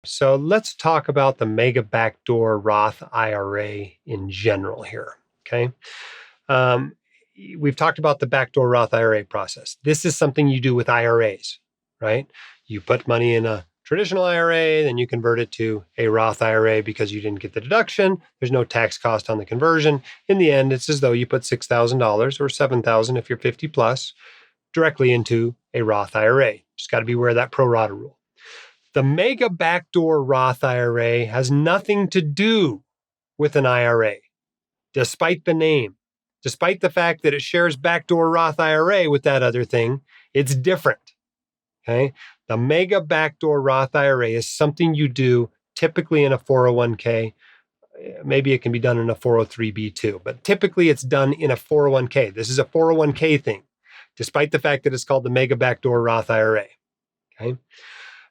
So let's talk about the mega backdoor Roth IRA in general here. Okay. Um, we've talked about the backdoor Roth IRA process. This is something you do with IRAs, right? You put money in a traditional IRA, then you convert it to a Roth IRA because you didn't get the deduction. There's no tax cost on the conversion. In the end, it's as though you put $6,000 or $7,000 if you're 50 plus directly into a Roth IRA. Just got to be aware of that pro rata rule. The mega backdoor Roth IRA has nothing to do with an IRA, despite the name. Despite the fact that it shares backdoor Roth IRA with that other thing, it's different. Okay? The mega backdoor Roth IRA is something you do typically in a 401k. Maybe it can be done in a 403b too, but typically it's done in a 401k. This is a 401k thing, despite the fact that it's called the mega backdoor Roth IRA. Okay?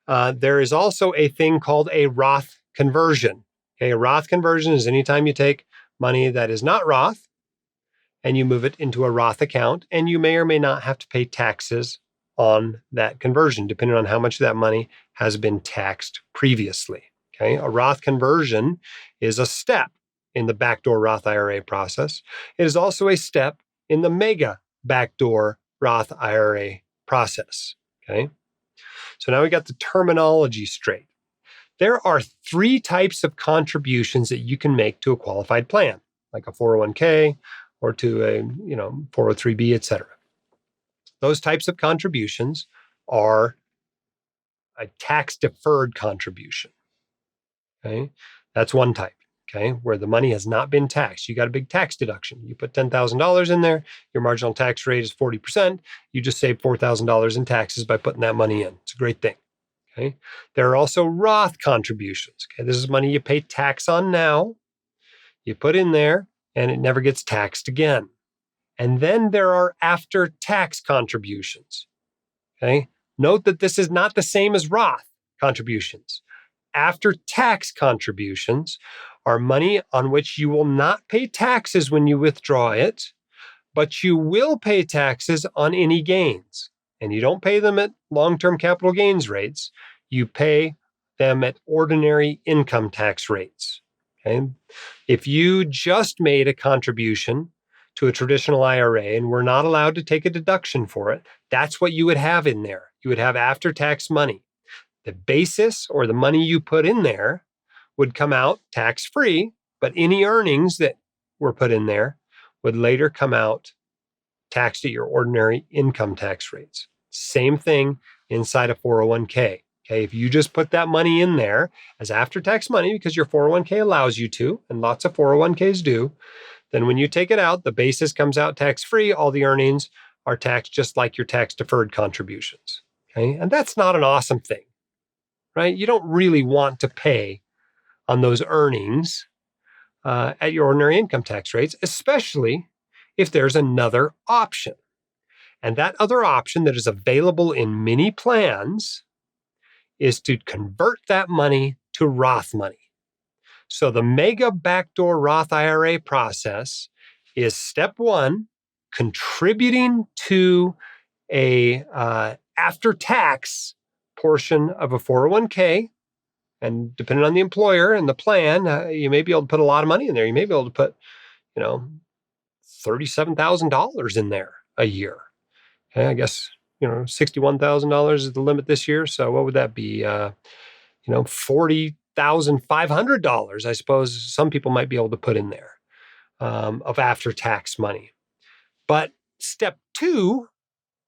There is also a thing called a Roth conversion. Okay, a Roth conversion is anytime you take money that is not Roth and you move it into a Roth account, and you may or may not have to pay taxes on that conversion, depending on how much of that money has been taxed previously. Okay, a Roth conversion is a step in the backdoor Roth IRA process. It is also a step in the mega backdoor Roth IRA process. Okay. So now we got the terminology straight. There are three types of contributions that you can make to a qualified plan, like a 401k or to a 403b, et cetera. Those types of contributions are a tax-deferred contribution. Okay, that's one type. Okay, where the money has not been taxed. You got a big tax deduction. You put $10,000 in there. Your marginal tax rate is 40%. You just save $4,000 in taxes by putting that money in. It's a great thing. Okay. There are also Roth contributions. Okay, this is money you pay tax on now. You put in there, and it never gets taxed again. And then there are after-tax contributions. Okay. Note that this is not the same as Roth contributions. After-tax contributions are money on which you will not pay taxes when you withdraw it, but you will pay taxes on any gains. And you don't pay them at long-term capital gains rates. You pay them at ordinary income tax rates. Okay? If you just made a contribution to a traditional IRA and were not allowed to take a deduction for it, that's what you would have in there. You would have after-tax money. The basis or the money you put in there would come out tax-free, but any earnings that were put in there would later come out taxed at your ordinary income tax rates. Same thing inside a 401k. Okay, if you just put that money in there as after-tax money because your 401k allows you to, and lots of 401ks do, then when you take it out, the basis comes out tax-free. All the earnings are taxed just like your tax-deferred contributions. Okay, and that's not an awesome thing, right? You don't really want to pay on those earnings at your ordinary income tax rates, especially if there's another option. And that other option that is available in many plans is to convert that money to Roth money. So the mega backdoor Roth IRA process is step one, contributing to a after-tax portion of a 401k. And depending on the employer and the plan, you may be able to put a lot of money in there. You may be able to put, $37,000 in there a year. Okay, I guess, $61,000 is the limit this year. So what would that be? $40,500, I suppose some people might be able to put in there of after-tax money. But step two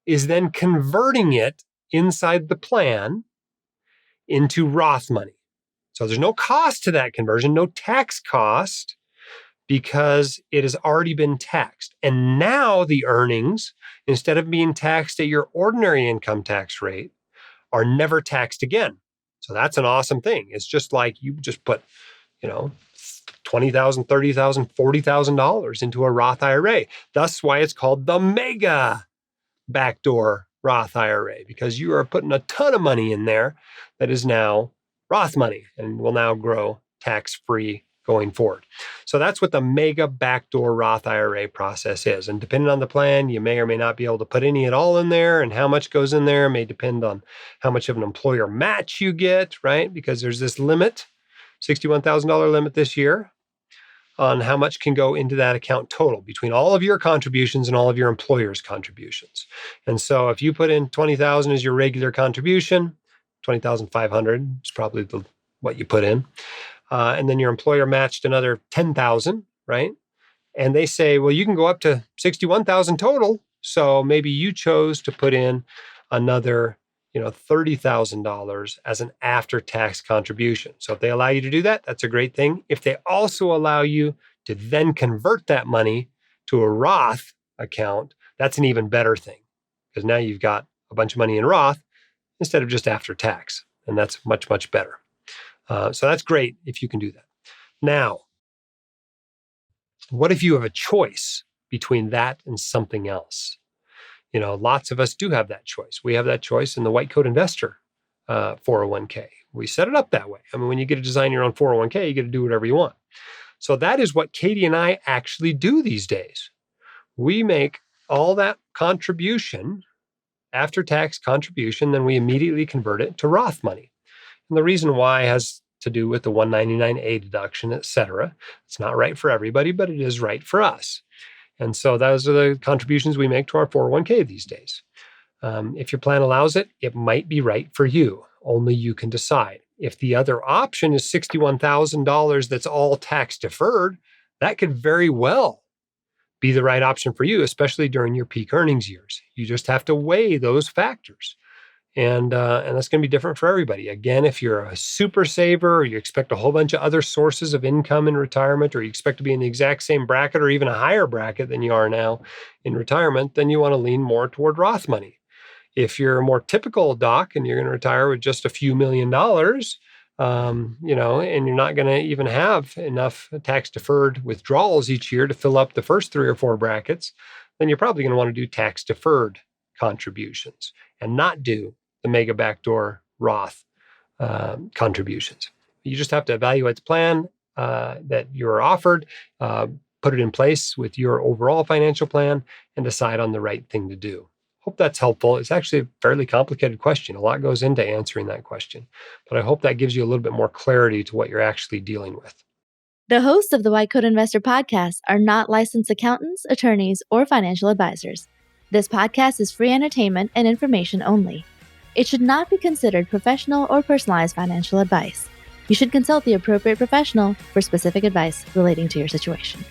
is then converting it inside the plan into Roth money. So there's no cost to that conversion, no tax cost, because it has already been taxed. And now the earnings, instead of being taxed at your ordinary income tax rate, are never taxed again. So that's an awesome thing. It's just like you just put, $20,000, $30,000, $40,000 into a Roth IRA. That's why it's called the mega backdoor Roth IRA, because you are putting a ton of money in there that is now Roth money and will now grow tax-free going forward. So that's what the mega backdoor Roth IRA process is. And depending on the plan, you may or may not be able to put any at all in there, and how much goes in there may depend on how much of an employer match you get, right? Because there's this limit, $61,000 limit this year on how much can go into that account total between all of your contributions and all of your employer's contributions. And so if you put in $20,000 as your regular contribution, $20,500 is probably what you put in. And then your employer matched another $10,000, right? And they say, well, you can go up to $61,000 total. So maybe you chose to put in another, $30,000 as an after-tax contribution. So if they allow you to do that, that's a great thing. If they also allow you to then convert that money to a Roth account, that's an even better thing, because now you've got a bunch of money in Roth instead of just after tax. And that's much, much better. So that's great if you can do that. Now, what if you have a choice between that and something else? Lots of us do have that choice. We have that choice in the White Coat Investor 401k. We set it up that way. I mean, when you get to design your own 401k, you get to do whatever you want. So that is what Katie and I actually do these days. We make all that contribution, after-tax contribution, then we immediately convert it to Roth money. And the reason why has to do with the 199A deduction, et cetera. It's not right for everybody, but it is right for us. And so those are the contributions we make to our 401k these days. If your plan allows it, it might be right for you. Only you can decide. If the other option is $61,000 that's all tax deferred, that could very well be the right option for you, especially during your peak earnings years. You just have to weigh those factors. And that's going to be different for everybody. Again, if you're a super saver, or you expect a whole bunch of other sources of income in retirement, or you expect to be in the exact same bracket or even a higher bracket than you are now in retirement, then you want to lean more toward Roth money. If you're a more typical doc and you're going to retire with just a few $1 million, and you're not going to even have enough tax deferred withdrawals each year to fill up the first 3 or 4 brackets, then you're probably going to want to do tax deferred contributions and not do the mega backdoor Roth contributions. You just have to evaluate the plan that you're offered, put it in place with your overall financial plan, and decide on the right thing to do. Hope that's helpful. It's actually a fairly complicated question. A lot goes into answering that question, but I hope that gives you a little bit more clarity to what you're actually dealing with. The hosts of the White Coat Investor podcast are not licensed accountants, attorneys, or financial advisors. This podcast is free entertainment and information only. It should not be considered professional or personalized financial advice. You should consult the appropriate professional for specific advice relating to your situation.